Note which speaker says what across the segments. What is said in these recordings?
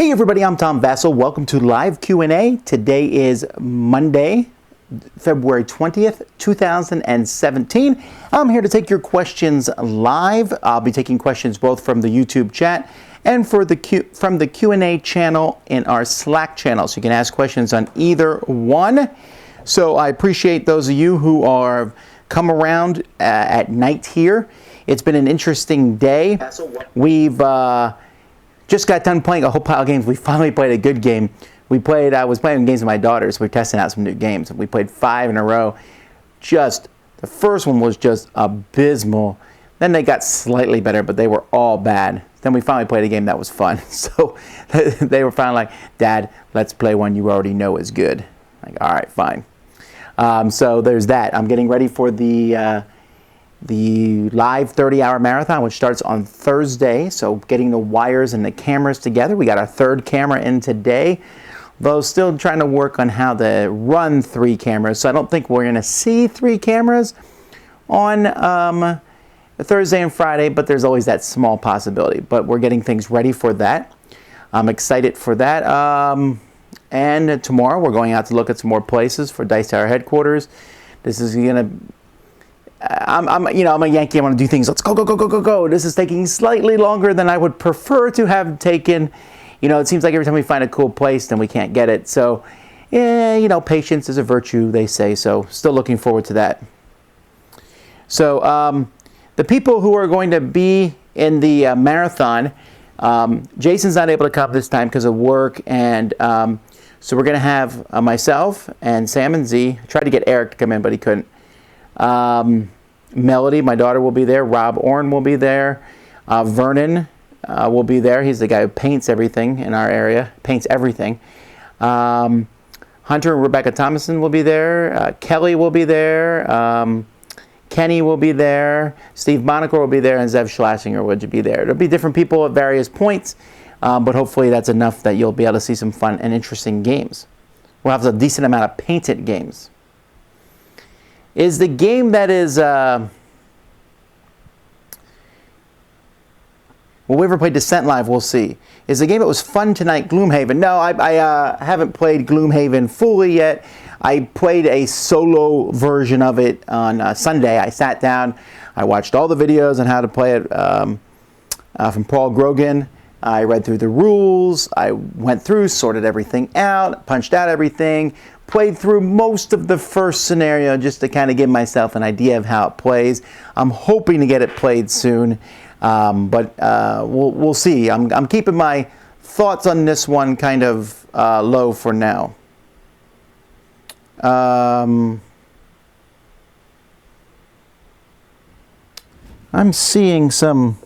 Speaker 1: Hey everybody, I'm Tom Vasel. Welcome to Live Q&A. Today is Monday, February 20th, 2017. I'm here to take your questions live. I'll be taking questions both from the YouTube chat and from the Q&A channel in our Slack channel. So you can ask questions on either one. So I appreciate those of you who are come around at night here. It's been an interesting day. We've just got done playing a whole pile of games. We finally played a good game. I was playing games with my daughters. We're testing out some new games. We played 5 in a row. The first one was just abysmal. Then they got slightly better, but they were all bad. Then we finally played a game that was fun. So they were finally like, Dad, let's play one you already know is good. Like, all right, fine. So there's that. I'm getting ready for the live 30-hour marathon, which starts on Thursday. So getting the wires and the cameras together. We got our 3rd camera in today, though still trying to work on how to run 3 cameras. So I don't think we're going to see 3 cameras on Thursday and Friday, but there's always that small possibility. But we're getting things ready for that. I'm excited for that. And tomorrow we're going out to look at some more places for Dice Tower headquarters. This is going to... I'm a Yankee. I want to do things. Let's go, go, go, go, go, go. This is taking slightly longer than I would prefer to have taken. It seems like every time we find a cool place, then we can't get it. So, yeah, patience is a virtue, they say. So, still looking forward to that. So, the people who are going to be in the marathon, Jason's not able to come this time because of work. And so we're going to have myself and Sam and Z. I tried to get Eric to come in, but he couldn't. Melody, my daughter, will be there. Rob Orn will be there. Vernon will be there. He's the guy who paints everything in our area. Paints everything. Hunter and Rebecca Thomason will be there. Kelly will be there. Kenny will be there. Steve Monaco will be there. And Zev Schlesinger will be there. There'll be different people at various points. But hopefully that's enough that you'll be able to see some fun and interesting games. We'll have a decent amount of painted games. Is the game that is... Will we ever play Descent Live? We'll see. Is the game that was fun tonight Gloomhaven? No, I haven't played Gloomhaven fully yet. I played a solo version of it on Sunday. I sat down. I watched all the videos on how to play it from Paul Grogan. I read through the rules. I went through, sorted everything out, punched out everything, played through most of the first scenario just to kind of give myself an idea of how it plays. I'm hoping to get it played soon, but we'll see. I'm keeping my thoughts on this one kind of low for now. I'm seeing some...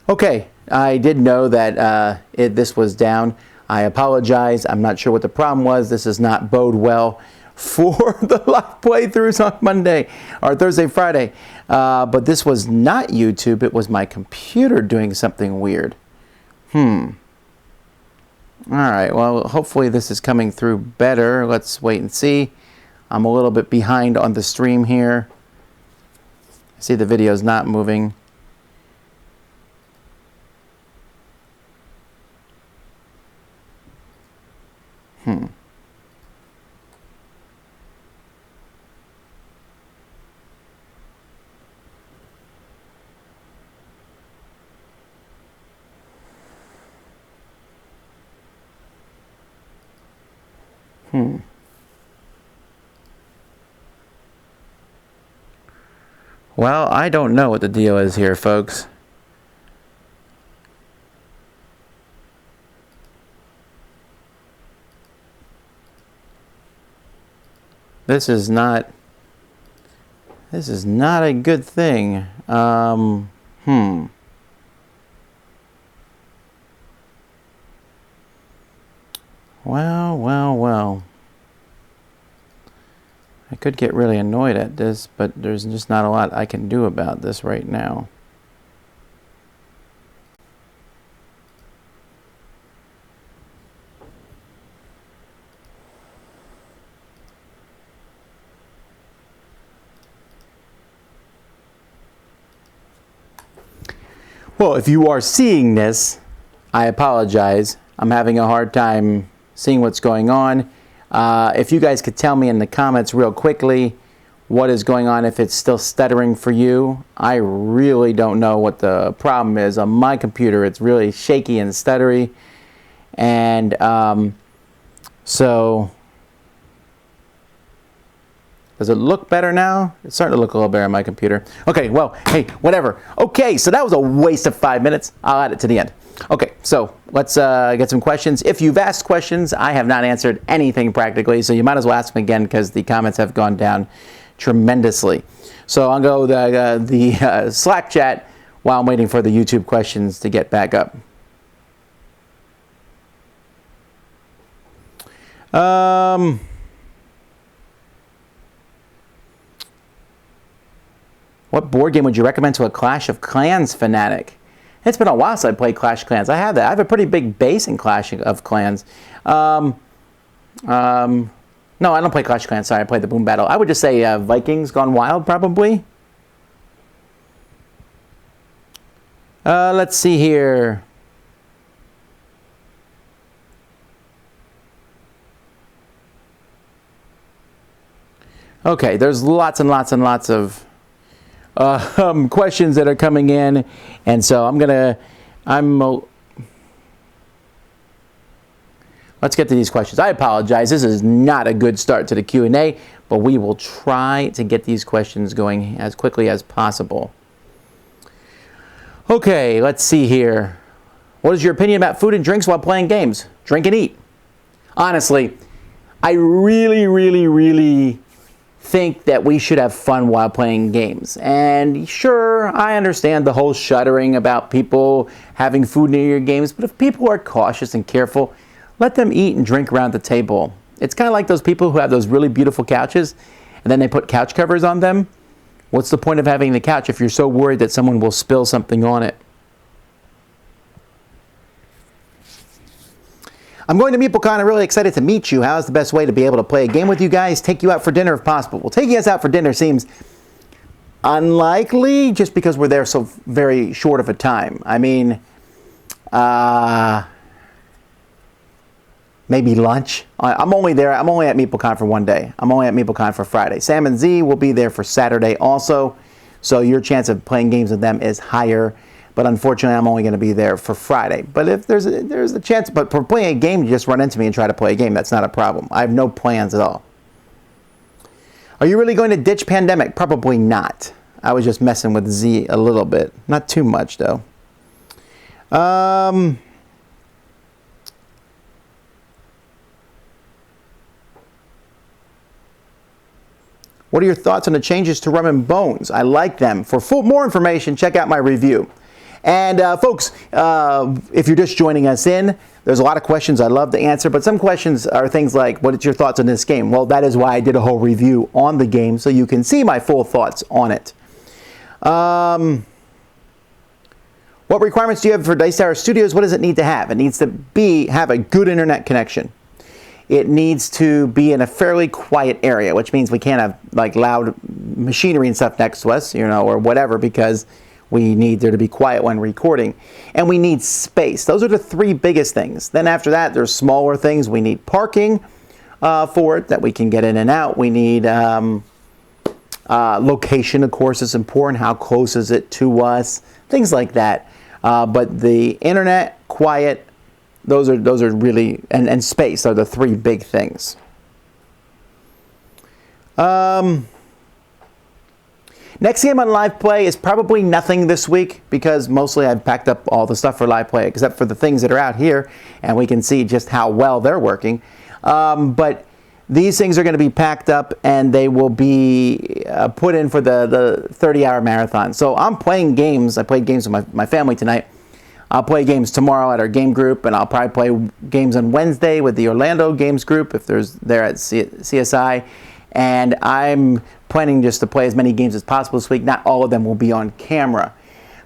Speaker 1: Okay, I did know that this was down. I apologize. I'm not sure what the problem was. This does not bode well for the live playthroughs on Monday or Thursday, Friday. But this was not YouTube. It was my computer doing something weird. All right, well, hopefully this is coming through better. Let's wait and see. I'm a little bit behind on the stream here. I see the video's not moving. Well, I don't know what the deal is here, folks. This is not a good thing. Well. I could get really annoyed at this, but there's just not a lot I can do about this right now. Well, if you are seeing this, I apologize. I'm having a hard time seeing what's going on. If you guys could tell me in the comments real quickly what is going on, if it's still stuttering for you. I really don't know what the problem is. On my computer, it's really shaky and stuttery. And so, does it look better now? It's starting to look a little better on my computer. Okay, well, hey, whatever. Okay, so that was a waste of 5 minutes. I'll add it to the end. Okay, so let's get some questions. If you've asked questions, I have not answered anything practically, so you might as well ask them again because the comments have gone down tremendously. So I'll go the Slack chat while I'm waiting for the YouTube questions to get back up. What board game would you recommend to a Clash of Clans fanatic? It's been a while since I played Clash of Clans. I have that. I have a pretty big base in Clash of Clans. No, I don't play Clash of Clans. Sorry, I play the Boom Battle. I would just say Vikings Gone Wild, probably. Let's see here. Okay, there's lots and lots and lots of questions that are coming in, and so let's get to these questions. I apologize. This is not a good start to the Q&A, but we will try to get these questions going as quickly as possible. Okay, let's see here. What is your opinion about food and drinks while playing games? Drink and eat. Honestly, I really think that we should have fun while playing games. And sure, I understand the whole shuddering about people having food near your games, but if people are cautious and careful, let them eat and drink around the table. It's kind of like those people who have those really beautiful couches and then they put couch covers on them. What's the point of having the couch if you're so worried that someone will spill something on it? I'm going to MeepleCon. I'm really excited to meet you. How is the best way to be able to play a game with you guys? Take you out for dinner if possible. Well, taking us out for dinner seems unlikely just because we're there so very short of a time. I mean, maybe lunch. I'm only at MeepleCon for one day. I'm only at MeepleCon for Friday. Sam and Z will be there for Saturday also, so your chance of playing games with them is higher. But unfortunately, I'm only going to be there for Friday. But if there's a chance, but for playing a game, you just run into me and try to play a game. That's not a problem. I have no plans at all. Are you really going to ditch Pandemic? Probably not. I was just messing with Z a little bit. Not too much, though. What are your thoughts on the changes to Rum and Bones? I like them. For more information, check out my review. And folks, if you're just joining us in, there's a lot of questions I love to answer, but some questions are things like, what are your thoughts on this game? Well, that is why I did a whole review on the game, so you can see my full thoughts on it. What requirements do you have for Dice Tower Studios? What does it need to have? It needs to have a good internet connection. It needs to be in a fairly quiet area, which means we can't have like loud machinery and stuff next to us, or whatever, because we need there to be quiet when recording. And we need space. Those are the three biggest things. Then after that, there's smaller things. We need parking for it that we can get in and out. We need location, of course, is important. How close is it to us? Things like that. But the internet, quiet, those are really, and space are the three big things. Next game on Live Play is probably nothing this week because mostly I've packed up all the stuff for Live Play except for the things that are out here, and we can see just how well they're working. But these things are going to be packed up and they will be put in for the 30-hour marathon. So I'm playing games. I played games with my family tonight. I'll play games tomorrow at our game group, and I'll probably play games on Wednesday with the Orlando games group if they're at CSI. And I'm planning just to play as many games as possible this week. Not all of them will be on camera.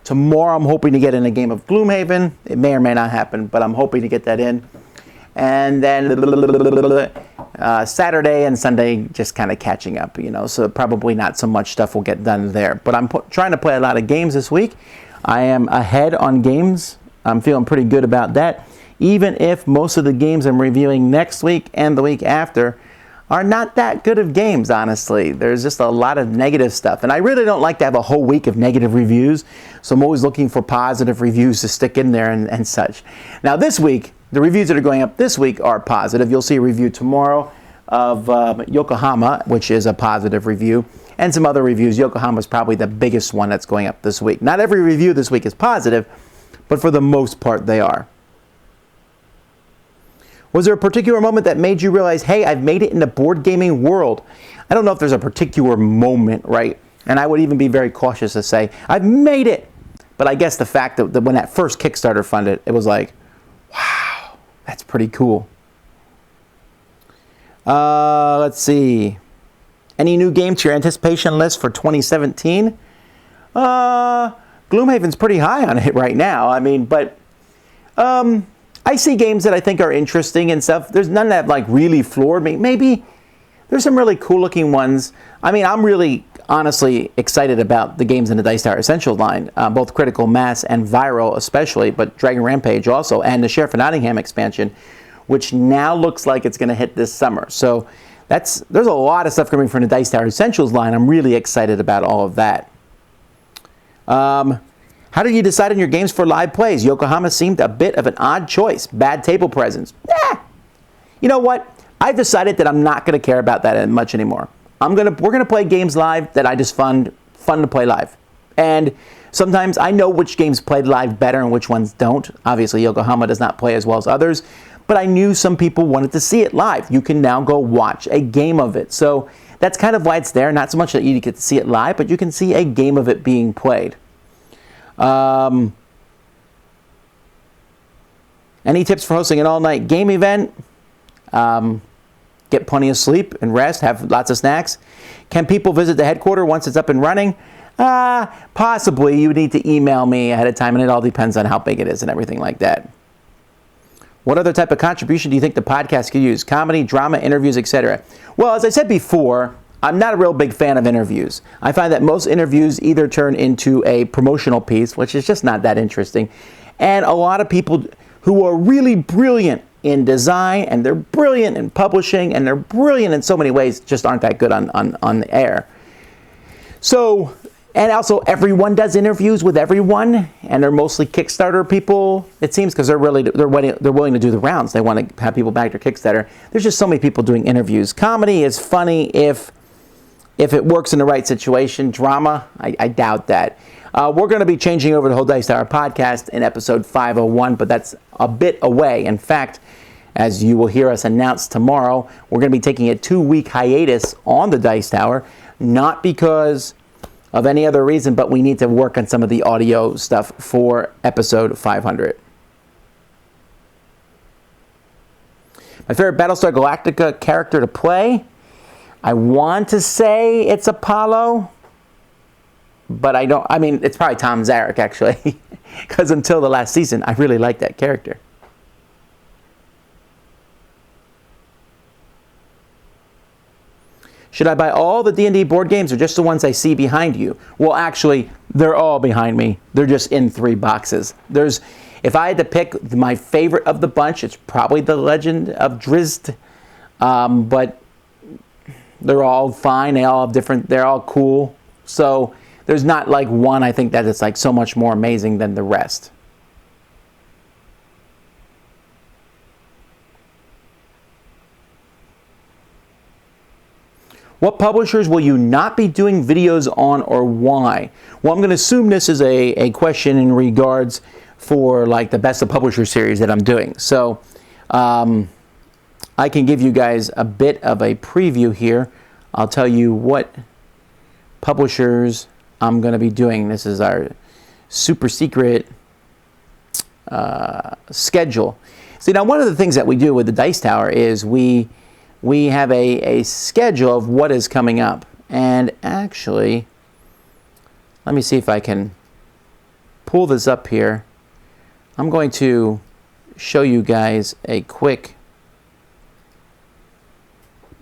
Speaker 1: Tomorrow I'm hoping to get in a game of Gloomhaven. It may or may not happen, but I'm hoping to get that in. And then Saturday and Sunday just kind of catching up, so probably not so much stuff will get done there. But I'm trying to play a lot of games this week. I am ahead on games. I'm feeling pretty good about that. Even if most of the games I'm reviewing next week and the week after are not that good of games, honestly. There's just a lot of negative stuff. And I really don't like to have a whole week of negative reviews, so I'm always looking for positive reviews to stick in there and such. Now this week, the reviews that are going up this week are positive. You'll see a review tomorrow of Yokohama, which is a positive review, and some other reviews. Yokohama is probably the biggest one that's going up this week. Not every review this week is positive, but for the most part they are. Was there a particular moment that made you realize, hey, I've made it in the board gaming world? I don't know if there's a particular moment, right? And I would even be very cautious to say, I've made it. But I guess the fact that when that first Kickstarter funded, it was like, wow, that's pretty cool. Let's see. Any new game to your anticipation list for 2017? Gloomhaven's pretty high on it right now. I mean, but I see games that I think are interesting and stuff. There's none that like really floored me. Maybe there's some really cool looking ones. I mean, I'm really honestly excited about the games in the Dice Tower Essentials line, both Critical Mass and Viral especially, but Dragon Rampage also, and the Sheriff of Nottingham expansion, which now looks like it's going to hit this summer. So there's a lot of stuff coming from the Dice Tower Essentials line. I'm really excited about all of that. How did you decide on your games for live plays? Yokohama seemed a bit of an odd choice. Bad table presence. You know what? I've decided that I'm not going to care about that much anymore. We're going to play games live that I just find fun to play live. And sometimes I know which games played live better and which ones don't. Obviously, Yokohama does not play as well as others. But I knew some people wanted to see it live. You can now go watch a game of it. So that's kind of why it's there. Not so much that you get to see it live, but you can see a game of it being played. Any tips for hosting an all-night game event? Get plenty of sleep and rest, have lots of snacks. Can people visit the headquarters once it's up and running? Possibly. You would need to email me ahead of time, and it all depends on how big it is and everything like that. What other type of contribution do you think the podcast could use? Comedy, drama, interviews, etc. Well, as I said before, I'm not a real big fan of interviews. I find that most interviews either turn into a promotional piece, which is just not that interesting, and a lot of people who are really brilliant in design, and they're brilliant in publishing, and they're brilliant in so many ways, just aren't that good on the air. So, and also everyone does interviews with everyone, and they're mostly Kickstarter people, it seems, because they're willing to do the rounds. They want to have people back their Kickstarter. There's just so many people doing interviews. Comedy is funny if it works in the right situation. Drama, I doubt that. We're going to be changing over the whole Dice Tower podcast in episode 501, but that's a bit away. In fact, as you will hear us announce tomorrow, we're going to be taking a 2-week hiatus on the Dice Tower, not because of any other reason, but we need to work on some of the audio stuff for episode 500. My favorite Battlestar Galactica character to play? I want to say it's Apollo, but I mean, it's probably Tom Zarek, actually, because until the last season, I really liked that character. Should I buy all the D&D board games or just the ones I see behind you? Well, actually, they're all behind me. They're just in 3 boxes. If I had to pick my favorite of the bunch, it's probably The Legend of Drizzt, but they're all fine. They're all cool. So there's not like one I think that is like so much more amazing than the rest. What publishers will you not be doing videos on, or why? Well, I'm going to assume this is a question in regards for like the Best of Publisher series that I'm doing. So I can give you guys a bit of a preview here. I'll tell you what publishers I'm going to be doing. This is our super secret schedule. See, now one of the things that we do with the Dice Tower is we have a schedule of what is coming up. And actually, let me see if I can pull this up here. I'm going to show you guys a quick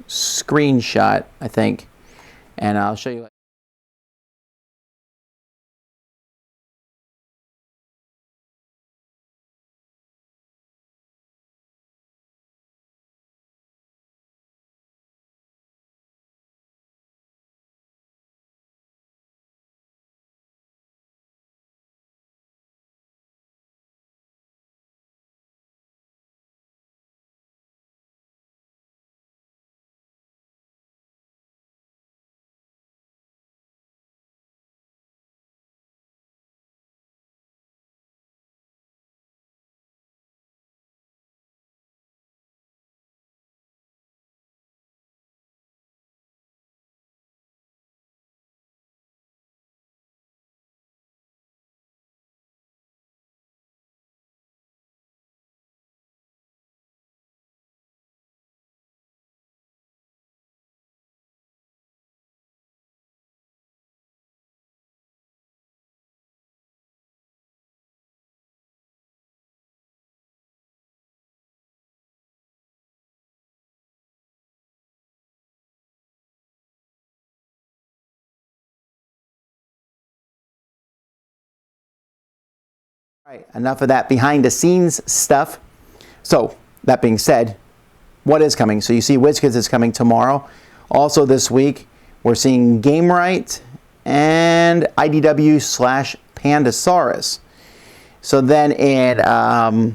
Speaker 1: screenshot, I think, and I'll show you All right, enough of that behind the scenes stuff. So that being said, what is coming? So you see WizKids is coming tomorrow. Also this week, we're seeing GameRight and IDW/Pandasaurus. So then in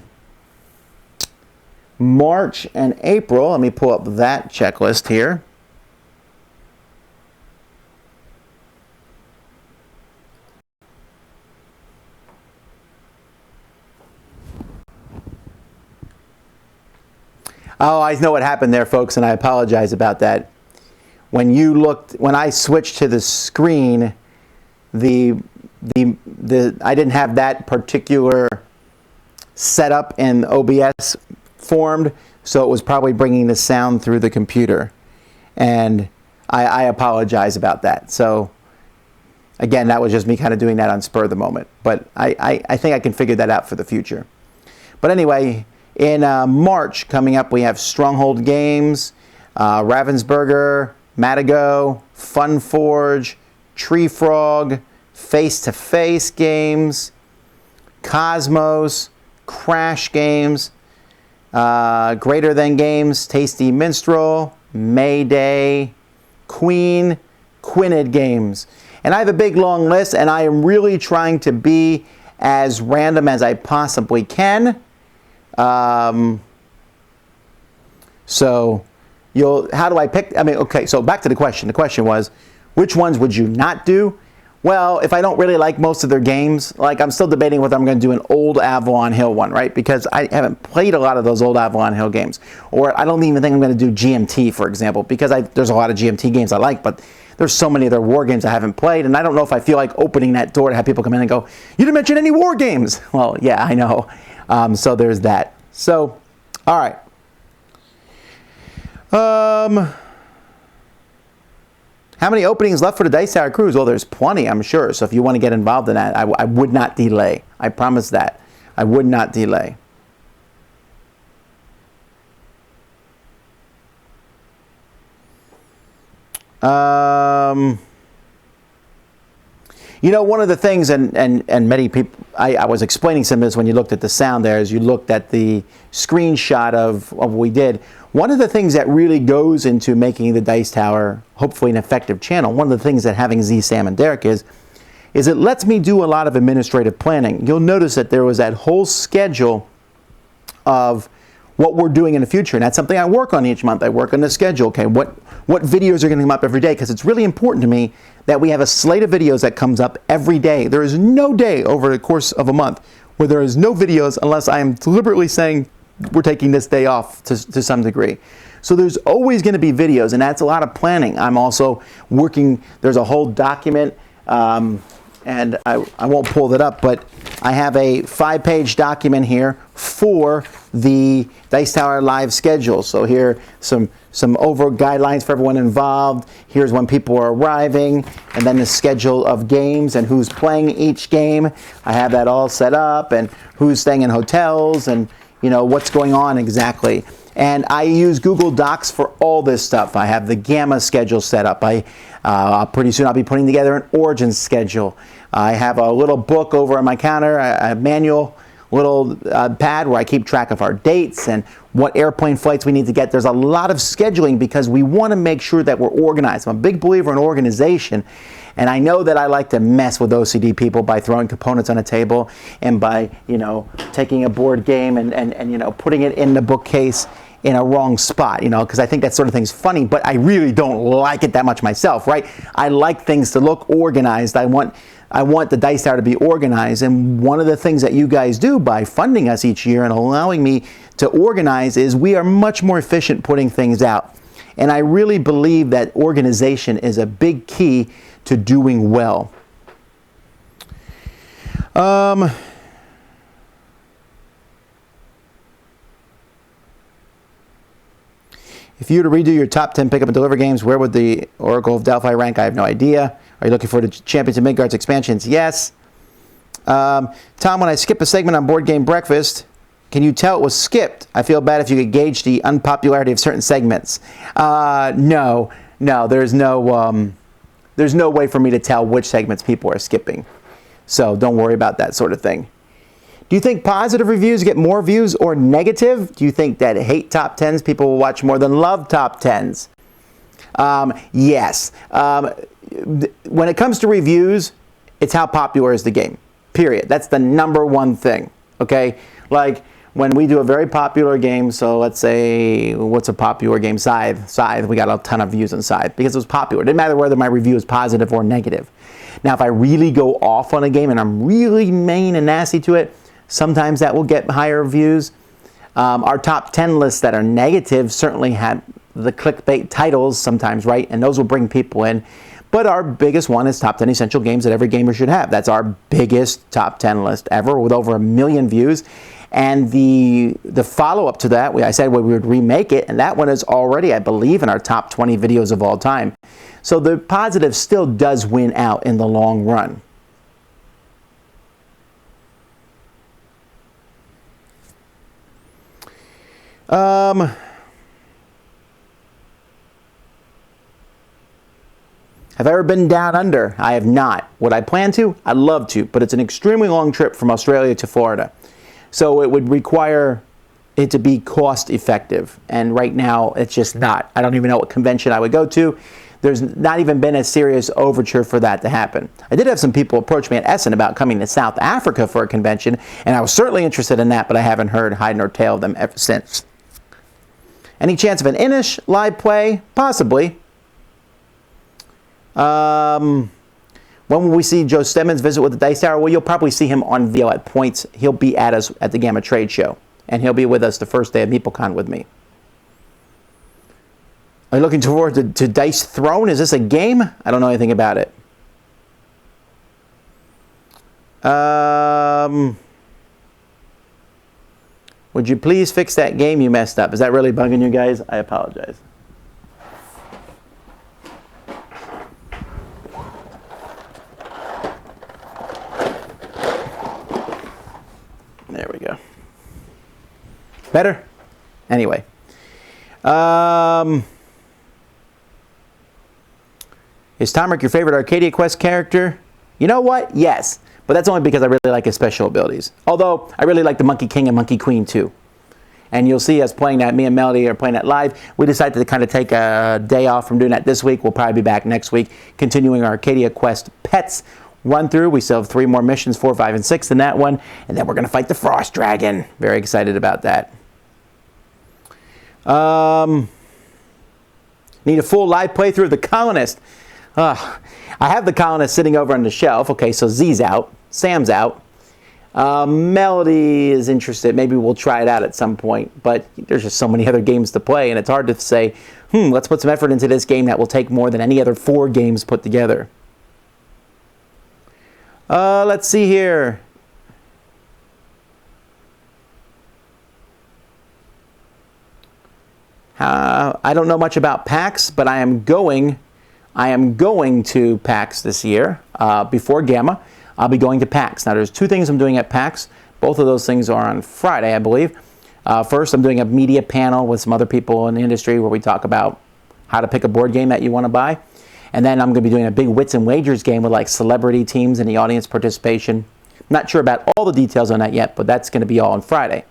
Speaker 1: March and April, let me pull up that checklist here. Oh, I know what happened there, folks, and I apologize about that. When I switched to the screen, I didn't have that particular setup in OBS formed, so it was probably bringing the sound through the computer, and I apologize about that. So again, that was just me kind of doing that on spur of the moment, but I think I can figure that out for the future. But anyway, in March coming up, we have Stronghold Games, Ravensburger, Matago, Funforge, Tree Frog, Face to Face Games, Cosmos, Crash Games, Greater Than Games, Tasty Minstrel, Mayday, Queen, Quinid Games. And I have a big long list, and I am really trying to be as random as I possibly can. So how do I pick? I mean, okay, so back to the question. The question was, which ones would you not do? Well, if I don't really like most of their games, like I'm still debating whether I'm going to do an old Avalon Hill one, right? Because I haven't played a lot of those old Avalon Hill games. Or I don't even think I'm going to do GMT, for example, because there's a lot of GMT games I like, but there's so many of their war games I haven't played, and I don't know if I feel like opening that door to have people come in and go, you didn't mention any war games. Well, yeah, I know. So there's that. So, all right. How many openings left for the Dice Tower Cruise? Well, there's plenty, I'm sure. So if you want to get involved in that, I would not delay. I promise that. I would not delay. You know, one of the things, and many people, I was explaining some of this when you looked at the sound there, as you looked at the screenshot of what we did. One of the things that really goes into making the Dice Tower hopefully an effective channel, one of the things that having Z, Sam, and Derek is it lets me do a lot of administrative planning. You'll notice that there was that whole schedule of what we're doing in the future, and that's something I work on each month. I work on the schedule. Okay, what videos are going to come up every day? Because it's really important to me that we have a slate of videos that comes up every day. There is no day over the course of a month where there is no videos unless I am deliberately saying we're taking this day off to some degree. So there's always going to be videos, and that's a lot of planning. I'm also working, there's a whole document, and I won't pull that up, but I have a 5-page document here for the Dice Tower live schedule. So here some over guidelines for everyone involved. Here's when people are arriving, and then the schedule of games and who's playing each game. I have that all set up, and who's staying in hotels, and you know what's going on exactly. And I use Google Docs for all this stuff. I have the Gamma schedule set up. Pretty soon I'll be putting together an Origins schedule. I have a little book over on my counter, a manual little pad where I keep track of our dates and what airplane flights we need to get. There's a lot of scheduling because we want to make sure that we're organized. I'm a big believer in organization, and I know that I like to mess with OCD people by throwing components on a table and by, you know, taking a board game and you know, putting it in the bookcase in a wrong spot, you know, because I think that sort of thing's funny, but I really don't like it that much myself, right? I like things to look organized. I want the Dice Tower to be organized, and one of the things that you guys do by funding us each year and allowing me to organize is we are much more efficient putting things out. And I really believe that organization is a big key to doing well. If you were to redo your top 10 pick up and deliver games, where would the Oracle of Delphi rank? I have no idea. Are you looking for the Champions of Midgard's expansions? Yes. Tom, when I skip a segment on Board Game Breakfast, can you tell it was skipped? I feel bad if you could gauge the unpopularity of certain segments. No, there's no way for me to tell which segments people are skipping. So don't worry about that sort of thing. Do you think positive reviews get more views or negative? Do you think that hate top 10s people will watch more than love top 10s? Yes. When it comes to reviews, it's how popular is the game, period. That's the number one thing, okay? Like when we do a very popular game, so let's say, what's a popular game? Scythe, we got a ton of views on Scythe because it was popular. It didn't matter whether my review is positive or negative. Now, if I really go off on a game and I'm really mean and nasty to it, sometimes that will get higher views. Our top 10 lists that are negative certainly have the clickbait titles sometimes, right? And those will bring people in. But our biggest one is top 10 essential games that every gamer should have. That's our biggest top 10 list ever with over 1 million views. And the follow-up to that, I said we would remake it, and that one is already, I believe, in our top 20 videos of all time. So the positive still does win out in the long run. Have I ever been down under? I have not. Would I plan to? I'd love to, but it's an extremely long trip from Australia to Florida. So it would require it to be cost effective. And right now, it's just not. I don't even know what convention I would go to. There's not even been a serious overture for that to happen. I did have some people approach me at Essen about coming to South Africa for a convention, and I was certainly interested in that, but I haven't heard hide nor tail of them ever since. Any chance of an Inish live play? Possibly. When will we see Joe Stemmons visit with the Dice Tower? Well, you'll probably see him on video at points. He'll be at us at the Gamma Trade Show, and he'll be with us the first day of MeepleCon with me. Are you looking forward to Dice Throne? Is this a game? I don't know anything about it. Would you please fix that game you messed up? Is that really bugging you guys? I apologize. There we go. Better? Anyway. Is Tomric your favorite Arcadia Quest character? You know what? Yes. But that's only because I really like his special abilities. Although, I really like the Monkey King and Monkey Queen too. And you'll see us playing that, me and Melody are playing that live. We decided to kind of take a day off from doing that this week. We'll probably be back next week, continuing our Arcadia Quest Pets run through. We still have 3 more missions, 4, 5, and 6 in that one. And then we're going to fight the Frost Dragon. Very excited about that. Need a full live playthrough of The Colonist. I have The Colonist sitting over on the shelf. Okay, so Z's out. Sam's out. Melody is interested. Maybe we'll try it out at some point. But there's just so many other games to play, and it's hard to say, let's put some effort into this game that will take more than any other 4 games put together. Let's see here. I don't know much about PAX, but I am going to PAX this year. Before Gamma, I'll be going to PAX. Now, there's 2 things I'm doing at PAX. Both of those things are on Friday, I believe. First, I'm doing a media panel with some other people in the industry where we talk about how to pick a board game that you want to buy. And then I'm going to be doing a big Wits and Wagers game with like celebrity teams and the audience participation. I'm not sure about all the details on that yet, but that's going to be all on Friday.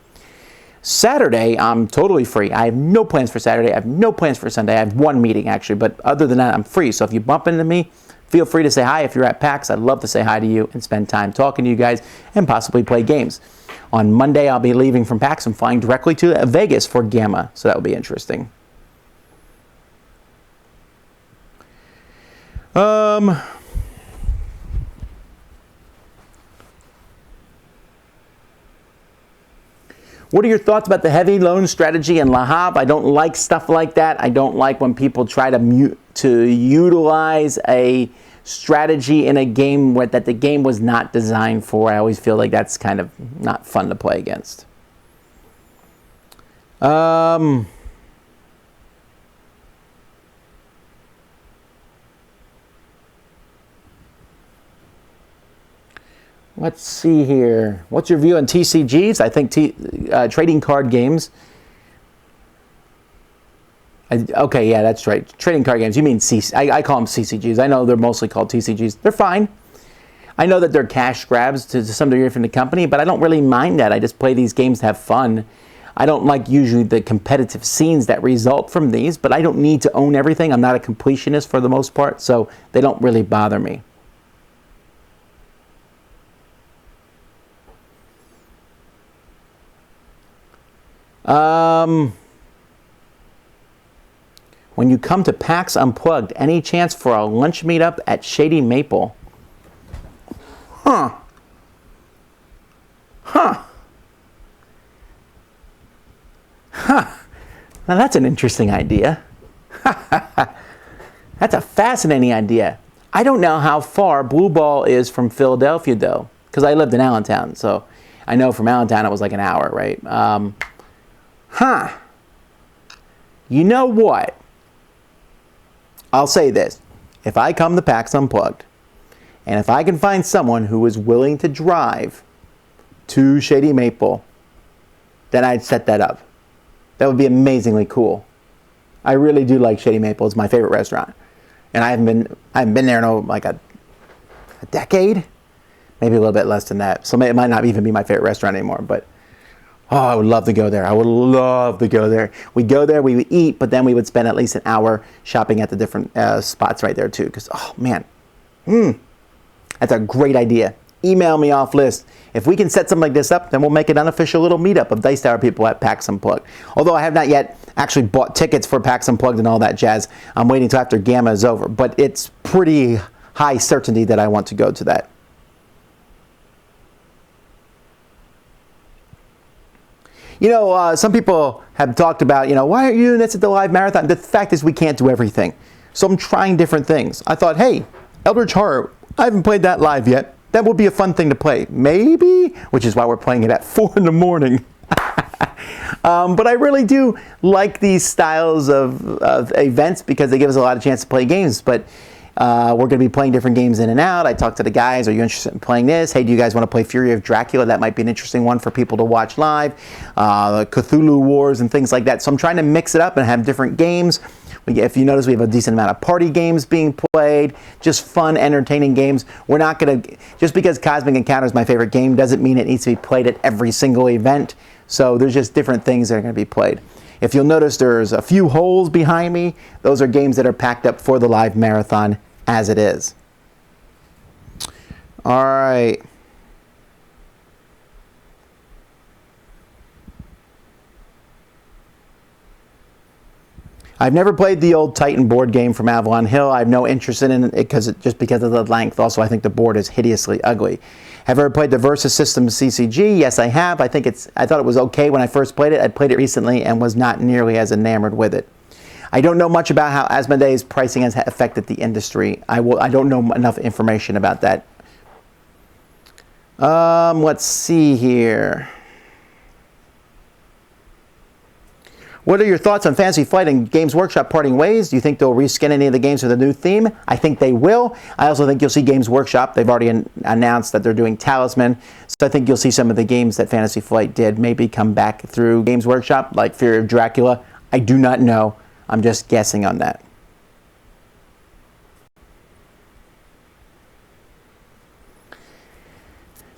Speaker 1: Saturday, I'm totally free. I have no plans for Saturday. I have no plans for Sunday. I have 1 meeting, actually, but other than that, I'm free. So if you bump into me, feel free to say hi. If you're at PAX, I'd love to say hi to you and spend time talking to you guys and possibly play games. On Monday, I'll be leaving from PAX and flying directly to Vegas for Gamma, so that will be interesting. What are your thoughts about the heavy loan strategy in Le Havre? I don't like stuff like that. I don't like when people try to utilize a strategy in a game that the game was not designed for. I always feel like that's kind of not fun to play against. Let's see here. What's your view on TCGs? I think trading card games. Okay, yeah, that's right. Trading card games. You mean I call them CCGs. I know they're mostly called TCGs. They're fine. I know that they're cash grabs to some degree from the company, but I don't really mind that. I just play these games to have fun. I don't like usually the competitive scenes that result from these, but I don't need to own everything. I'm not a completionist for the most part, so they don't really bother me. When you come to PAX Unplugged, any chance for a lunch meetup at Shady Maple? Huh. Huh. Huh. Now that's an interesting idea. That's a fascinating idea. I don't know how far Blue Ball is from Philadelphia, though, because I lived in Allentown, so I know from Allentown it was like an hour, right? You know what? I'll say this. If I come to PAX Unplugged, and if I can find someone who is willing to drive to Shady Maple, then I'd set that up. That would be amazingly cool. I really do like Shady Maple. It's my favorite restaurant. And I haven't been there in like a decade, maybe a little bit less than that. So it might not even be my favorite restaurant anymore, but oh, I would love to go there. I would love to go there. We'd go there, we would eat, but then we would spend at least an hour shopping at the different spots right there too. Because, oh man, that's a great idea. Email me off list. If we can set something like this up, then we'll make an unofficial little meetup of Dice Tower people at PAX Unplugged. Although I have not yet actually bought tickets for PAX Unplugged and all that jazz. I'm waiting until after Gamma is over. But it's pretty high certainty that I want to go to that. You know, some people have talked about, why aren't you doing this at the live marathon? The fact is we can't do everything. So I'm trying different things. I thought, hey, Eldritch Horror, I haven't played that live yet. That would be a fun thing to play. Maybe, which is why we're playing it at 4 in the morning. But I really do like these styles of events because they give us a lot of chance to play games. But we're going to be playing different games in and out. I talked to the guys, are you interested in playing this? Hey, do you guys want to play Fury of Dracula? That might be an interesting one for people to watch live. The Cthulhu Wars and things like that. So I'm trying to mix it up and have different games. If you notice, we have a decent amount of party games being played, just fun, entertaining games. We're not going to, just because Cosmic Encounter is my favorite game doesn't mean it needs to be played at every single event. So there's just different things that are going to be played. If you'll notice, there's a few holes behind me. Those are games that are packed up for the live marathon as it is. All right. I've never played the old Titan board game from Avalon Hill. I have no interest in it just because of the length. Also, I think the board is hideously ugly. Have I ever played the Versus Systems CCG? Yes, I have. I thought it was okay when I first played it. I played it recently and was not nearly as enamored with it. I don't know much about how Asmodee's pricing has affected the industry. I don't know enough information about that. Let's see here. What are your thoughts on Fantasy Flight and Games Workshop parting ways? Do you think they'll reskin any of the games with a new theme? I think they will. I also think you'll see Games Workshop. They've already announced that they're doing Talisman. So I think you'll see some of the games that Fantasy Flight did maybe come back through Games Workshop, like Fury of Dracula. I do not know. I'm just guessing on that.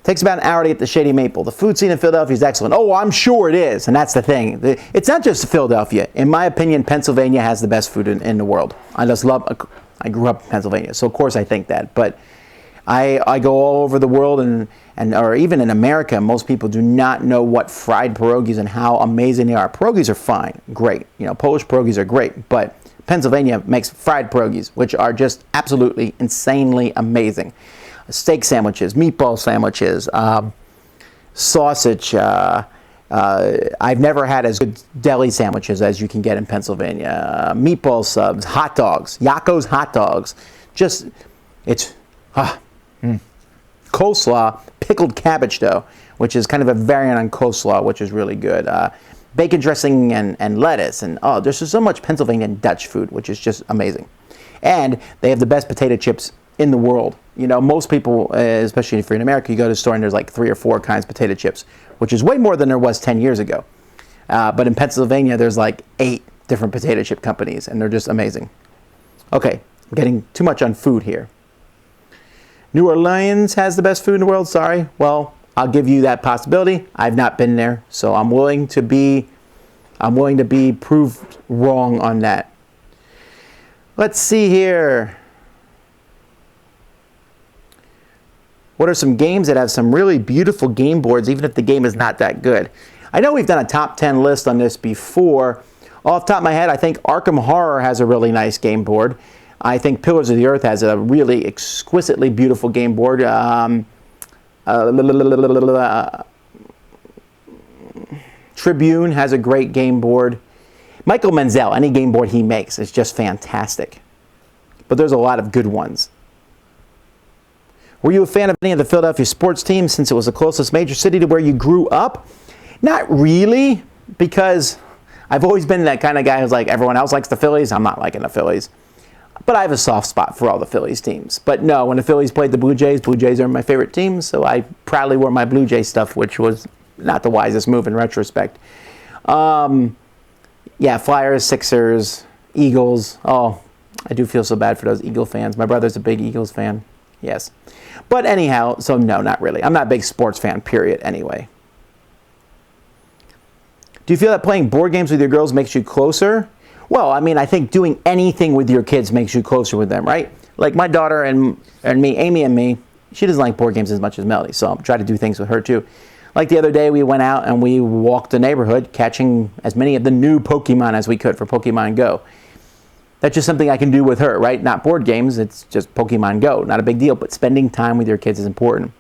Speaker 1: Takes about an hour to get to Shady Maple. The food scene in Philadelphia is excellent. Oh, I'm sure it is, and that's the thing. It's not just Philadelphia. In my opinion, Pennsylvania has the best food in the world. I grew up in Pennsylvania, so of course I think that. But I go all over the world, or even in America, most people do not know what fried pierogies and how amazing they are. Pierogies are fine, great. Polish pierogies are great, but Pennsylvania makes fried pierogies, which are just absolutely insanely amazing. Steak sandwiches, meatball sandwiches, sausage. I've never had as good deli sandwiches as you can get in Pennsylvania. Meatball subs, hot dogs, Yakko's hot dogs. Coleslaw, pickled cabbage dough, which is kind of a variant on coleslaw, which is really good. Bacon dressing and lettuce. And there's just so much Pennsylvania Dutch food, which is just amazing. And they have the best potato chips in the world. Most people, especially if you're in America, you go to the store and there's like 3 or 4 kinds of potato chips, which is way more than there was 10 years ago. But in Pennsylvania, there's like 8 different potato chip companies, and they're just amazing. Okay, I'm getting too much on food here. New Orleans has the best food in the world. Sorry. Well, I'll give you that possibility. I've not been there, so I'm willing to be proved wrong on that. Let's see here. What are some games that have some really beautiful game boards, even if the game is not that good? I know we've done a top 10 list on this before. Off the top of my head, I think Arkham Horror has a really nice game board. I think Pillars of the Earth has a really exquisitely beautiful game board. Tribune has a great game board. Michael Menzel, any game board he makes is just fantastic. But there's a lot of good ones. Were you a fan of any of the Philadelphia sports teams since it was the closest major city to where you grew up? Not really, because I've always been that kind of guy who's like, everyone else likes the Phillies. I'm not liking the Phillies. But I have a soft spot for all the Phillies teams. But no, when the Phillies played the Blue Jays are my favorite team. So I proudly wore my Blue Jay stuff, which was not the wisest move in retrospect. Yeah, Flyers, Sixers, Eagles. Oh, I do feel so bad for those Eagle fans. My brother's a big Eagles fan. Yes. But anyhow, so no, not really. I'm not a big sports fan, period, anyway. Do you feel that playing board games with your girls makes you closer? Well, I mean, I think doing anything with your kids makes you closer with them, right? Like my daughter and me, Amy and me, she doesn't like board games as much as Melody, so I'll try to do things with her too. Like the other day, we went out and we walked the neighborhood catching as many of the new Pokemon as we could for Pokemon Go. That's just something I can do with her, right? Not board games, it's just Pokemon Go. Not a big deal, but spending time with your kids is important.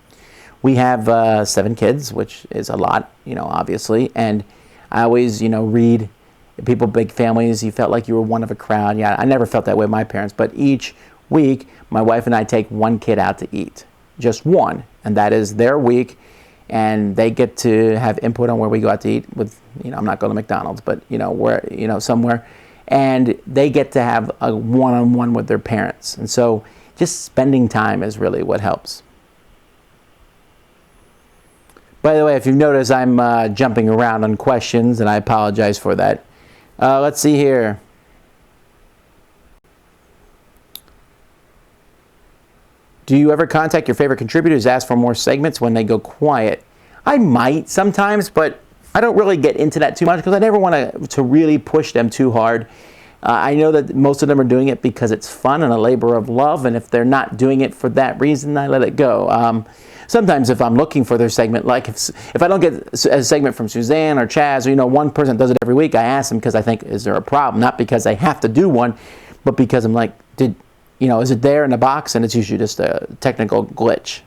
Speaker 1: We have 7 kids, which is a lot, obviously. And I always, read people, big families, you felt like you were one of a crowd. Yeah, I never felt that way with my parents. But each week, my wife and I take one kid out to eat. Just one. And that is their week. And they get to have input on where we go out to eat with, I'm not going to McDonald's, but, where, somewhere. And they get to have a one-on-one with their parents. And so just spending time is really what helps. By the way, if you've noticed, I'm jumping around on questions, and I apologize for that. Let's see here. Do you ever contact your favorite contributors, ask for more segments when they go quiet? I might sometimes, but I don't really get into that too much because I never want to really push them too hard. I know that most of them are doing it because it's fun and a labor of love, and if they're not doing it for that reason, I let it go. Sometimes if I'm looking for their segment, like if I don't get a segment from Suzanne or Chaz, or one person does it every week, I ask them because I think, is there a problem? Not because I have to do one, but because I'm like, is it there in the box? And it's usually just a technical glitch.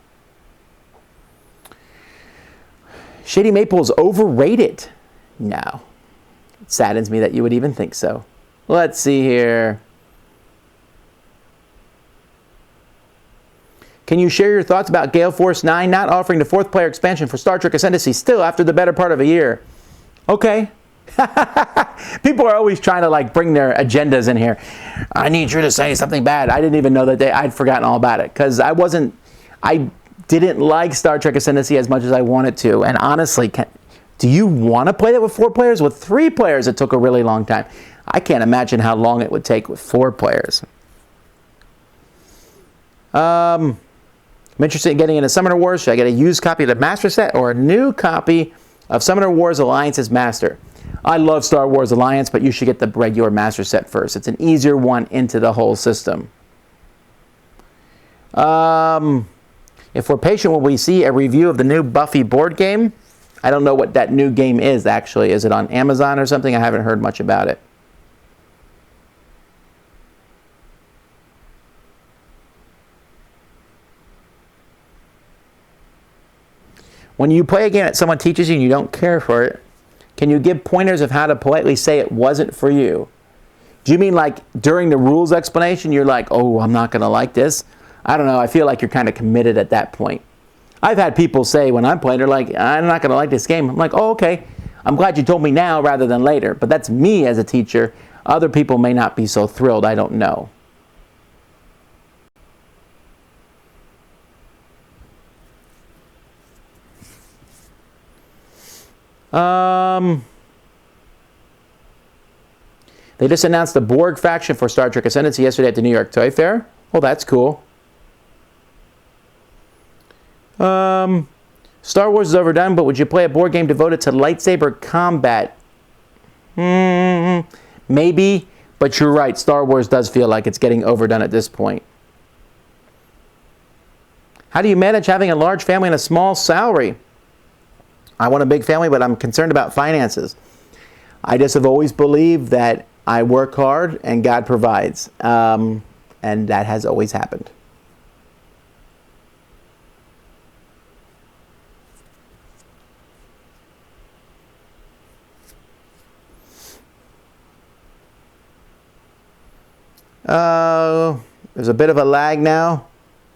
Speaker 1: Shady Maple is overrated. No. It saddens me that you would even think so. Let's see here. Can you share your thoughts about Gale Force 9 not offering the 4th player expansion for Star Trek Ascendancy still after the better part of a year? Okay. People are always trying to bring their agendas in here. I need you to say something bad. I didn't even know that I'd forgotten all about it because I didn't like Star Trek Ascendancy as much as I wanted to. And honestly, do you want to play that with 4 players? With 3 players, it took a really long time. I can't imagine how long it would take with 4 players. I'm interested in getting into Summoner Wars. Should I get a used copy of the Master Set or a new copy of Summoner Wars Alliance's Master? I love Star Wars Alliance, but you should get the regular Master Set first. It's an easier one into the whole system. If we're patient, will we see a review of the new Buffy board game? I don't know what that new game is, actually. Is it on Amazon or something? I haven't heard much about it. When you play a game that someone teaches you and you don't care for it, can you give pointers of how to politely say it wasn't for you? Do you mean like during the rules explanation, you're like, oh, I'm not going to like this? I don't know. I feel like you're kind of committed at that point. I've had people say when I'm playing, they're like, I'm not going to like this game. I'm like, oh, okay. I'm glad you told me now rather than later. But that's me as a teacher. Other people may not be so thrilled. I don't know. They just announced the Borg faction for Star Trek Ascendancy yesterday at the New York Toy Fair. Well, that's cool. Star Wars is overdone, but would you play a board game devoted to lightsaber combat? Maybe, but you're right. Star Wars does feel like it's getting overdone at this point. How do you manage having a large family and a small salary? I want a big family, but I'm concerned about finances. I just have always believed that I work hard and God provides. And that has always happened. There's a bit of a lag now.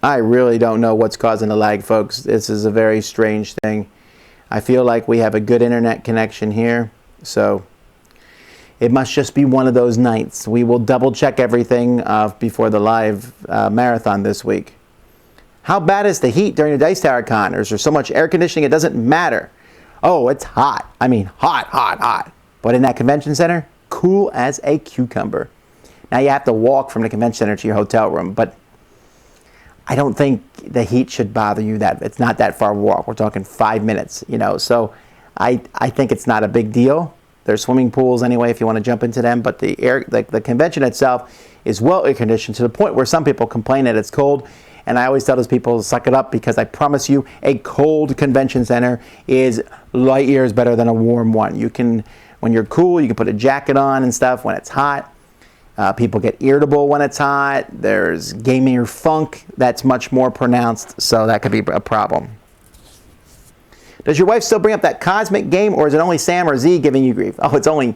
Speaker 1: I really don't know what's causing the lag, folks. This is a very strange thing. I feel like we have a good internet connection here, so it must just be one of those nights. We will double check everything before the live marathon this week. How bad is the heat during the Dice Tower Con? Or is there so much air conditioning it doesn't matter? Oh, it's hot. I mean, hot, hot, hot. But in that convention center, cool as a cucumber. Now you have to walk from the convention center to your hotel room, but I don't think the heat should bother you. That it's not that far of a walk. We're talking 5 minutes, you know. So I think it's not a big deal. There's swimming pools anyway if you want to jump into them, but the convention itself is well air conditioned to the point where some people complain that it's cold. And I always tell those people to suck it up, because I promise you a cold convention center is light years better than a warm one. You can, when you're cool, you can put a jacket on and stuff. When it's hot, people get irritable when it's hot. There's gamer funk that's much more pronounced, so that could be a problem. Does your wife still bring up that cosmic game, or is it only Sam or Z giving you grief? Oh, it's only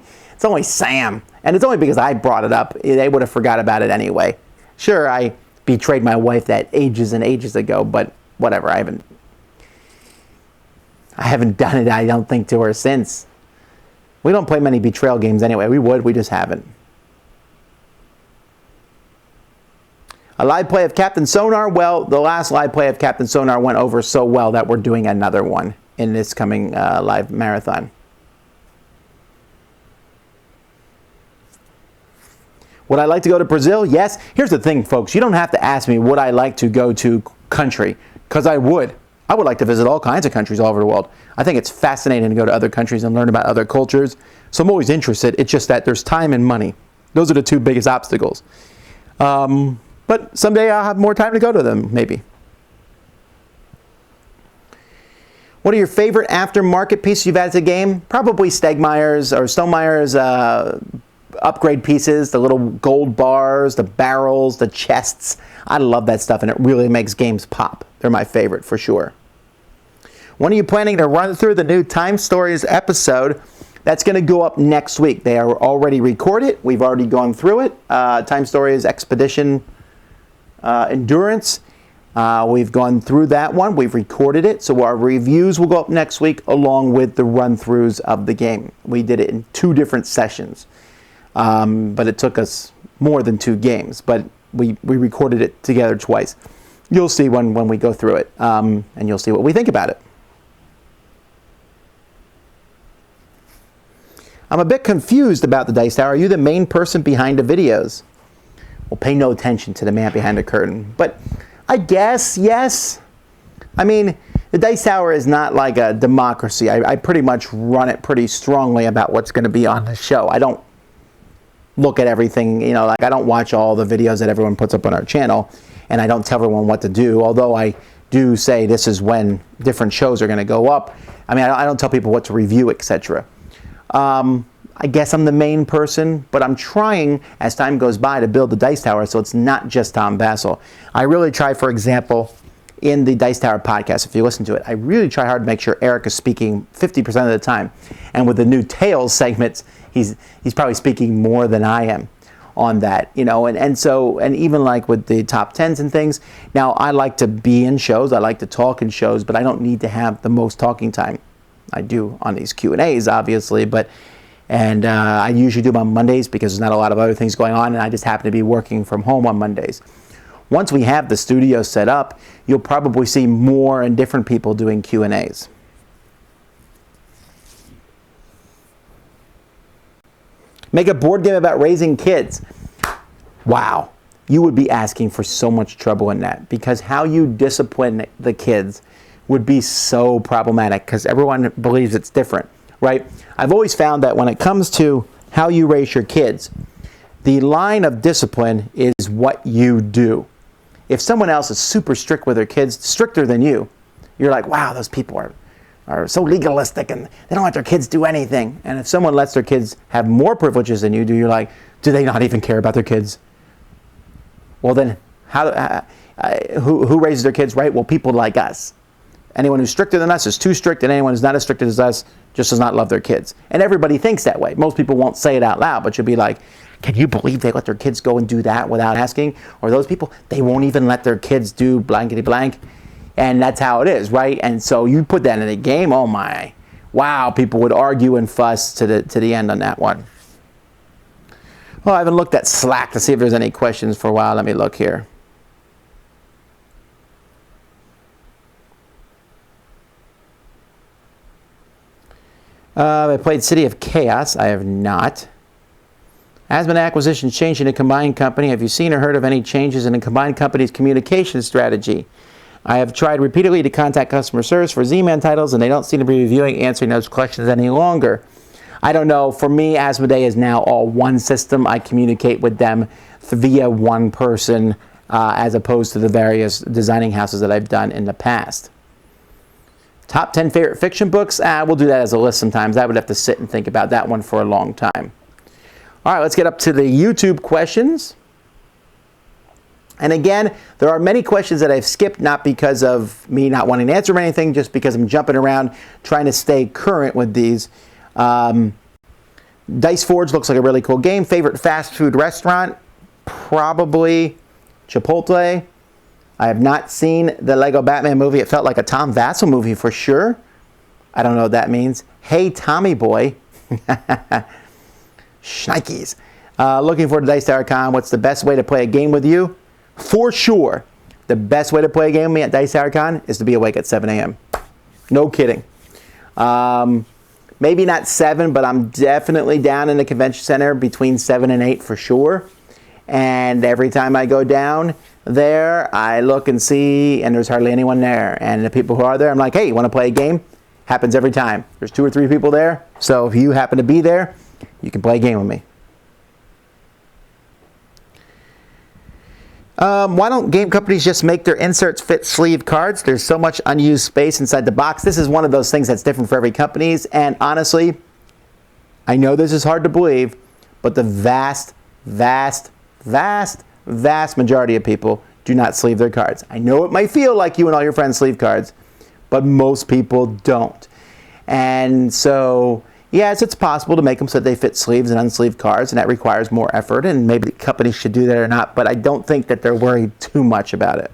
Speaker 1: Sam, and it's only because I brought it up. They would have forgot about it anyway. Sure, I betrayed my wife that ages and ages ago, but whatever. I haven't done it, I don't think, to her since. We don't play many betrayal games anyway. We just haven't. A live play of Captain Sonar. Well, the last live play of Captain Sonar went over so well that we're doing another one in this coming live marathon. Would I like to go to Brazil? Yes. Here's the thing, folks. You don't have to ask me would I like to go to country, because I would. I would like to visit all kinds of countries all over the world. I think it's fascinating to go to other countries and learn about other cultures. So I'm always interested. It's just that there's time and money. Those are the two biggest obstacles. But someday I'll have more time to go to them, maybe. What are your favorite aftermarket pieces you've added to the game? Probably Stegmeyer's or Stonemeyer's upgrade pieces, the little gold bars, the barrels, the chests. I love that stuff, and it really makes games pop. They're my favorite for sure. When are you planning to run through the new Time Stories episode? That's going to go up next week. They are already recorded. We've already gone through it. Time Stories Expedition Endurance. We've gone through that one. We've recorded it. So our reviews will go up next week along with the run-throughs of the game. We did it in 2 different sessions. But it took us more than 2 games. But we recorded it together twice. You'll see when we go through it. And you'll see what we think about it. I'm a bit confused about the Dice Tower. Are you the main person behind the videos? Well, pay no attention to the man behind the curtain. But I guess, yes. I mean, the Dice Tower is not like a democracy. I pretty much run it pretty strongly about what's going to be on the show. I don't look at everything, you know, like I don't watch all the videos that everyone puts up on our channel, and I don't tell everyone what to do, although I do say this is when different shows are going to go up. I mean, I don't tell people what to review, etc. I guess I'm the main person, but I'm trying, as time goes by, to build the Dice Tower so it's not just Tom Vasel. I really try, for example, in the Dice Tower podcast, if you listen to it, I really try hard to make sure Eric is speaking 50% of the time. And with the new Tales segments, he's probably speaking more than I am on that, you know, and even like with the top 10s and things. Now, I like to be in shows, I like to talk in shows, but I don't need to have the most talking time. I do on these Q&As, obviously, and I usually do them on Mondays because there's not a lot of other things going on, and I just happen to be working from home on Mondays. Once we have the studio set up, you'll probably see more and different people doing Q&As. Make a board game about raising kids. Wow. You would be asking for so much trouble in that, because how you discipline the kids would be so problematic because everyone believes it's different, right? I've always found that when it comes to how you raise your kids, the line of discipline is what you do. If someone else is super strict with their kids, stricter than you, you're like, wow, those people are so legalistic and they don't let their kids do anything. And if someone lets their kids have more privileges than you do, you're like, do they not even care about their kids? Well, then who raises their kids right? Well, people like us. Anyone who's stricter than us is too strict, and anyone who's not as strict as us just does not love their kids. And everybody thinks that way. Most people won't say it out loud, but you'll be like, can you believe they let their kids go and do that without asking? Or those people, they won't even let their kids do blankety blank. And that's how it is, right? And so you put that in a game, oh my, wow, people would argue and fuss to the end on that one. Well, I haven't looked at Slack to see if there's any questions for a while. Let me look here. I played City of Chaos. I have not. Has been acquisition changed in a combined company? Have you seen or heard of any changes in a combined company's communication strategy? I have tried repeatedly to contact customer service for Z-Man titles, and they don't seem to be reviewing, answering those questions any longer. I don't know. For me, Asmodee is now all one system. I communicate with them via one person as opposed to the various designing houses that I've done in the past. Top 10 favorite fiction books? We'll do that as a list sometimes. I would have to sit and think about that one for a long time. All right, let's get up to the YouTube questions. And again, there are many questions that I've skipped, not because of me not wanting to answer anything, just because I'm jumping around trying to stay current with these. Dice Forge looks like a really cool game. Favorite fast food restaurant? Probably Chipotle. I have not seen the Lego Batman movie. It felt like a Tom Vasel movie for sure. I don't know what that means. Hey, Tommy boy. Shnikes. Looking forward to Dice Tower Con. What's the best way to play a game with you? For sure, the best way to play a game with me at Dice Tower Con is to be awake at 7 a.m. No kidding. Maybe not 7, but I'm definitely down in the convention center between 7 and 8 for sure. And every time I go down there, I look and see, and there's hardly anyone there. And the people who are there, I'm like, hey, you want to play a game? Happens every time. There's 2 or 3 people there. So if you happen to be there, you can play a game with me. Why don't game companies just make their inserts fit sleeve cards? There's so much unused space inside the box. This is one of those things that's different for every company. And honestly, I know this is hard to believe, but the vast majority of people do not sleeve their cards. I know it might feel like you and all your friends sleeve cards, but most people don't. And so, yes, it's possible to make them so they fit sleeves and unsleeved cards, and that requires more effort, and maybe companies should do that or not, but I don't think that they're worried too much about it.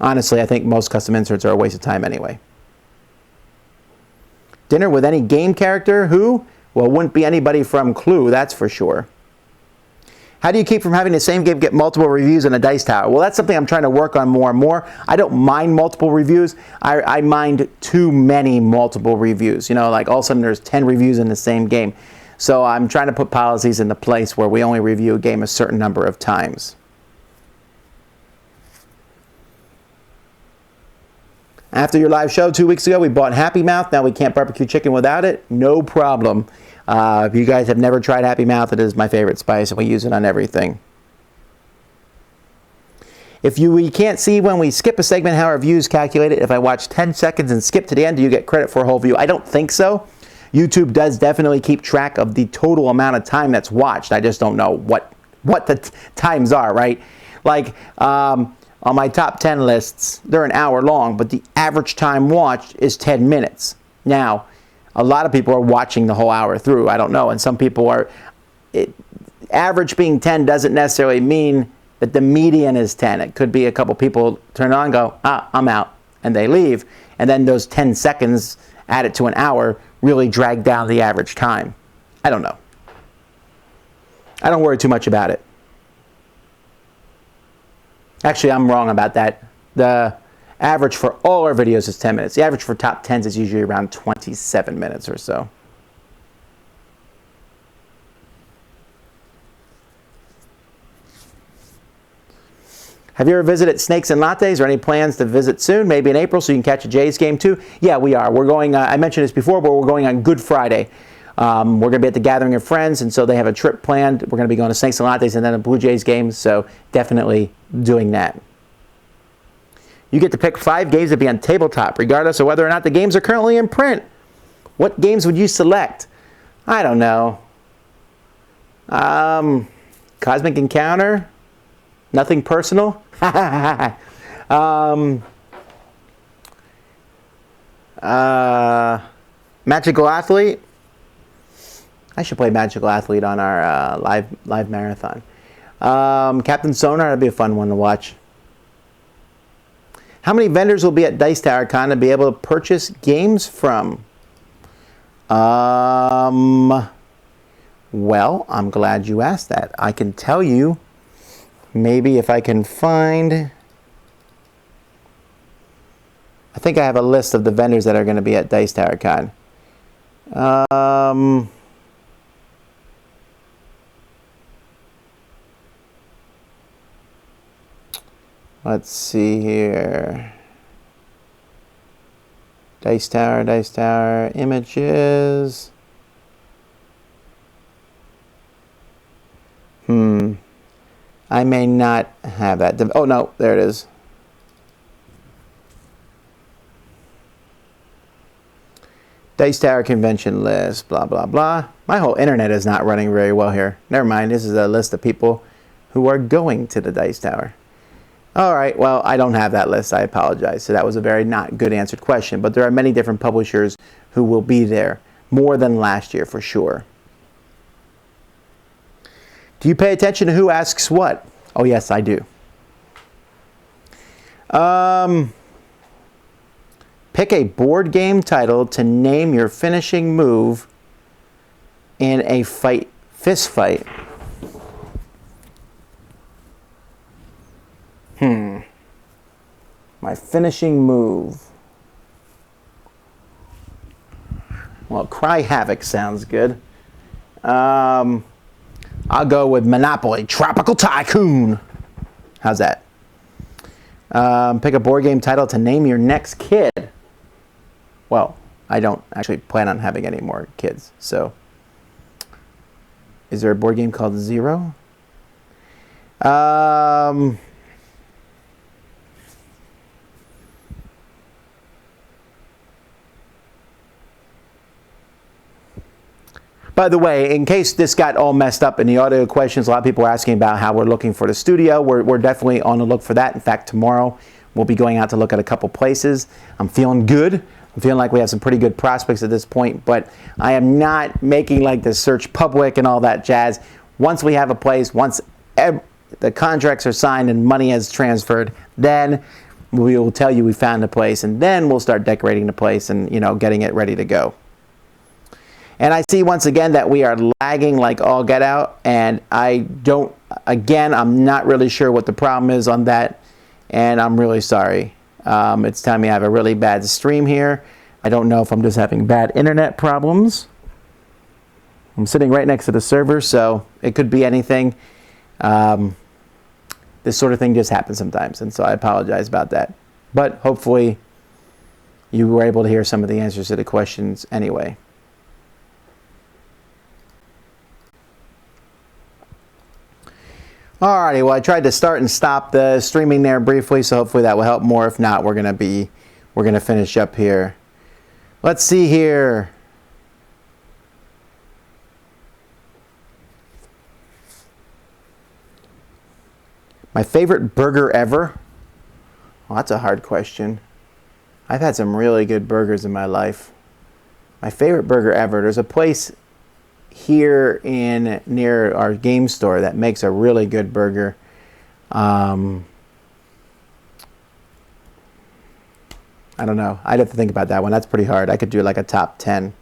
Speaker 1: Honestly, I think most custom inserts are a waste of time anyway. Dinner with any game character? Who? Well, it wouldn't be anybody from Clue, that's for sure. How do you keep from having the same game get multiple reviews in a dice tower? Well, that's something I'm trying to work on more and more. I don't mind multiple reviews. I mind too many multiple reviews. You know, like all of a sudden there's 10 reviews in the same game. So I'm trying to put policies into place where we only review a game a certain number of times. After your live show 2 weeks ago, we bought Happy Mouth. Now we can't barbecue chicken without it. No problem. If you guys have never tried Happy Mouth, it is my favorite spice, and we use it on everything. If we can't see when we skip a segment how our views calculated, if I watch 10 seconds and skip to the end, do you get credit for a whole view? I don't think so. YouTube does definitely keep track of the total amount of time that's watched. I just don't know what the times are, right? Like on my top 10 lists, they're an hour long, but the average time watched is 10 minutes. Now, a lot of people are watching the whole hour through. I don't know. And some people are... average being 10 doesn't necessarily mean that the median is 10. It could be a couple people turn on and go, I'm out, and they leave. And then those 10 seconds added to an hour really drag down the average time. I don't know. I don't worry too much about it. Actually, I'm wrong about that. The average for all our videos is 10 minutes. The average for top 10s is usually around 27 minutes or so. Have you ever visited Snakes and Lattes, or any plans to visit soon? Maybe in April, so you can catch a Jays game too? Yeah, we are. We're going, I mentioned this before, but we're going on Good Friday. We're going to be at the Gathering of Friends, and so they have a trip planned. We're going to be going to Snakes and Lattes and then a Blue Jays game, so definitely doing that. You get to pick 5 games to be on tabletop, regardless of whether or not the games are currently in print. What games would you select? I don't know. Cosmic Encounter? Nothing personal? Magical Athlete? I should play Magical Athlete on our live marathon. Captain Sonar, that'd be a fun one to watch. How many vendors will be at Dice Tower Con to be able to purchase games from? Well, I'm glad you asked that. I can tell you, maybe if I can find, I think I have a list of the vendors that are going to be at Dice Tower Con. Let's see here. Dice Tower, images. I may not have that. Oh, no, there it is. Dice Tower convention list, blah, blah, blah. My whole internet is not running very well here. Never mind, this is a list of people who are going to the Dice Tower. All right, well, I don't have that list. I apologize. So that was a very not good answered question. But there are many different publishers who will be there, more than last year for sure. Do you pay attention to who asks what? Oh, yes, I do. Pick a board game title to name your finishing move in a fist fight. My finishing move. Well, Cry Havoc sounds good. I'll go with Monopoly Tropical Tycoon. How's that? Pick a board game title to name your next kid. Well, I don't actually plan on having any more kids, so. Is there a board game called Zero? By the way, in case this got all messed up in the audio questions, a lot of people are asking about how we're looking for the studio. We're definitely on the look for that. In fact, tomorrow we'll be going out to look at a couple places. I'm feeling good. I'm feeling like we have some pretty good prospects at this point, but I am not making like the search public and all that jazz. Once we have a place, once the contracts are signed and money has transferred, then we will tell you we found a place, and then we'll start decorating the place and, you know, getting it ready to go. And I see once again that we are lagging like all get out, and I'm not really sure what the problem is on that, and I'm really sorry. It's telling me I have a really bad stream here. I don't know if I'm just having bad internet problems. I'm sitting right next to the server, so it could be anything. This sort of thing just happens sometimes, and so I apologize about that. But hopefully you were able to hear some of the answers to the questions anyway. Alrighty, well, I tried to start and stop the streaming there briefly, so hopefully that will help more. If not, we're gonna finish up here. Let's see here. My favorite burger ever? Well, that's a hard question. I've had some really good burgers in my life. My favorite burger ever. There's a place here near our game store that makes a really good burger. I don't know. I'd have to think about that one. That's pretty hard. I could do like a top 10.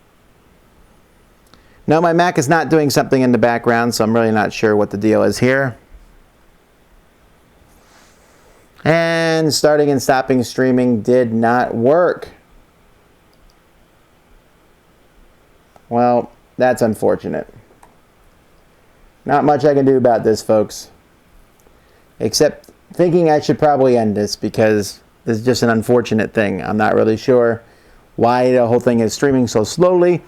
Speaker 1: No, my Mac is not doing something in the background, so I'm really not sure what the deal is here. And starting and stopping streaming did not work. Well, that's unfortunate. Not much I can do about this, folks. Except thinking I should probably end this because this is just an unfortunate thing. I'm not really sure why the whole thing is streaming so slowly,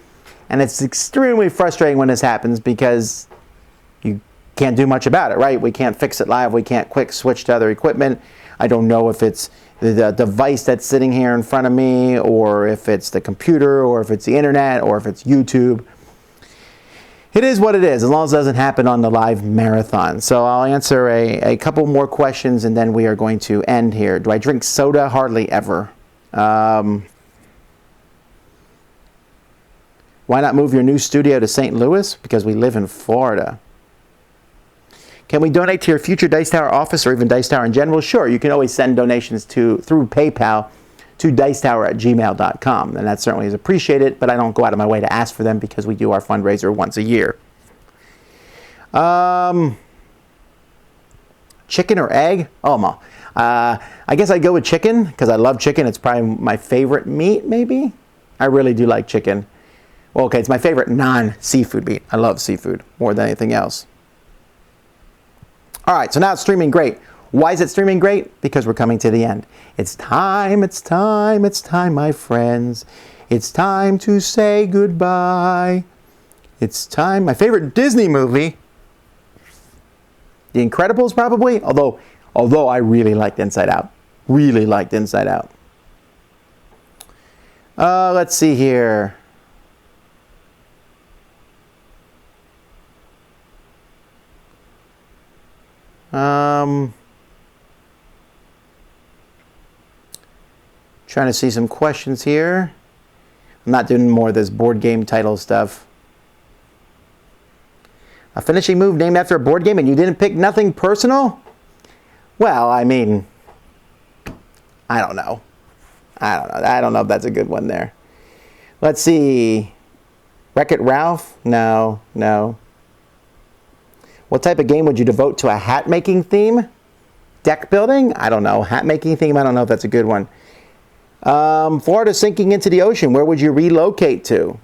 Speaker 1: and it's extremely frustrating when this happens because you can't do much about it, right? We can't fix it live. We can't quick switch to other equipment. I don't know if it's the device that's sitting here in front of me, or if it's the computer, or if it's the internet, or if it's YouTube. It is what it is, as long as it doesn't happen on the live marathon. So I'll answer a couple more questions, and then we are going to end here. Do I drink soda? Hardly ever. Why not move your new studio to St. Louis? Because we live in Florida. Can we donate to your future Dice Tower office or even Dice Tower in general? Sure, you can always send donations through PayPal to dicetower@gmail.com, and that certainly is appreciated, but I don't go out of my way to ask for them because we do our fundraiser once a year. Chicken or egg? Oh, I guess I'd go with chicken because I love chicken. It's probably my favorite meat, maybe. I really do like chicken. Well, okay, it's my favorite non-seafood meat. I love seafood more than anything else. All right, so now it's streaming great. Why is it streaming great? Because we're coming to the end. It's time, it's time, it's time, my friends. It's time to say goodbye. It's time. My favorite Disney movie, The Incredibles, probably. Although I really liked Inside Out. Really liked Inside Out. Let's see here. Trying to see some questions here. I'm not doing more of this board game title stuff. A finishing move named after a board game and you didn't pick nothing personal? Well, I mean, I don't know. I don't know if that's a good one there. Let's see. Wreck-It Ralph? No. What type of game would you devote to a hat-making theme? Deck building? I don't know. Hat-making theme? I don't know if that's a good one. Florida sinking into the ocean. Where would you relocate to?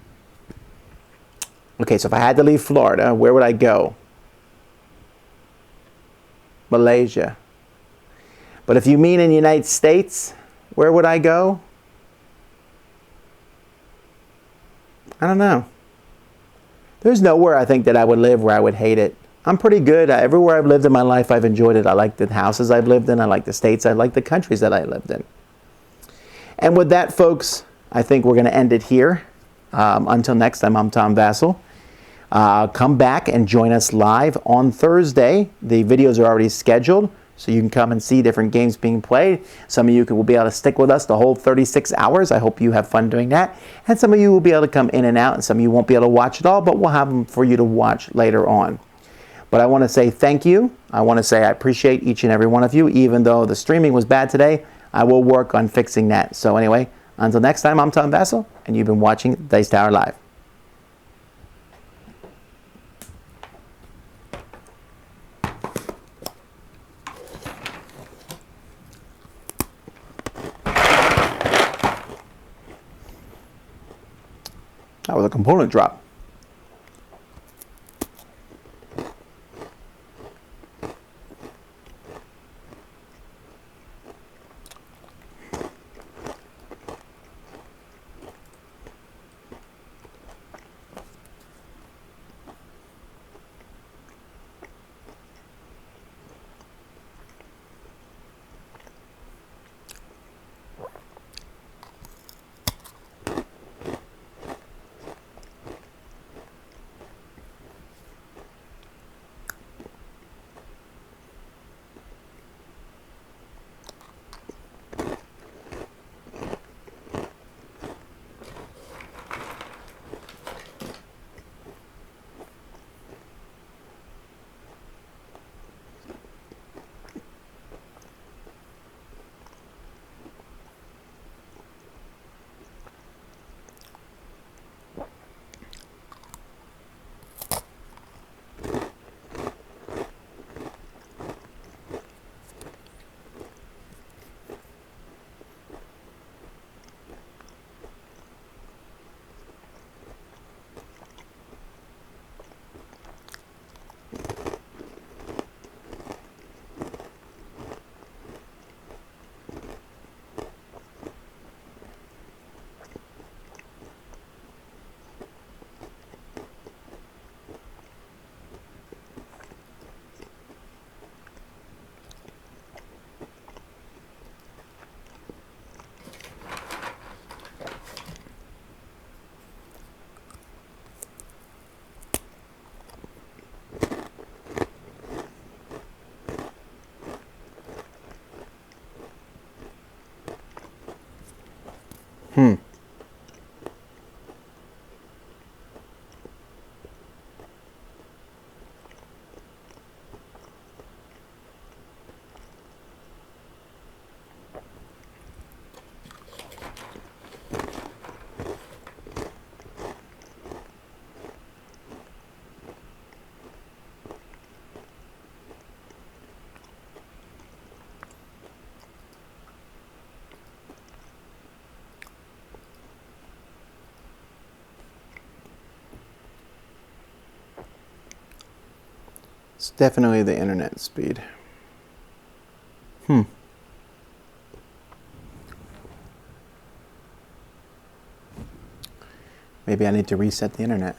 Speaker 1: Okay, so if I had to leave Florida, where would I go? Malaysia. But if you mean in the United States, where would I go? I don't know. There's nowhere I think that I would live where I would hate it. I'm pretty good. Everywhere I've lived in my life, I've enjoyed it. I like the houses I've lived in. I like the states. I like the countries that I lived in. And with that, folks, I think we're going to end it here. Until next time, I'm Tom Vasel. Come back and join us live on Thursday. The videos are already scheduled, so you can come and see different games being played. Some of you will be able to stick with us the whole 36 hours. I hope you have fun doing that. And some of you will be able to come in and out, and some of you won't be able to watch it all, but we'll have them for you to watch later on. But I want to say thank you. I want to say I appreciate each and every one of you. Even though the streaming was bad today, I will work on fixing that. So anyway, until next time, I'm Tom Vasel, and you've been watching Dice Tower Live. That was a component drop. It's definitely the internet speed. Maybe I need to reset the internet.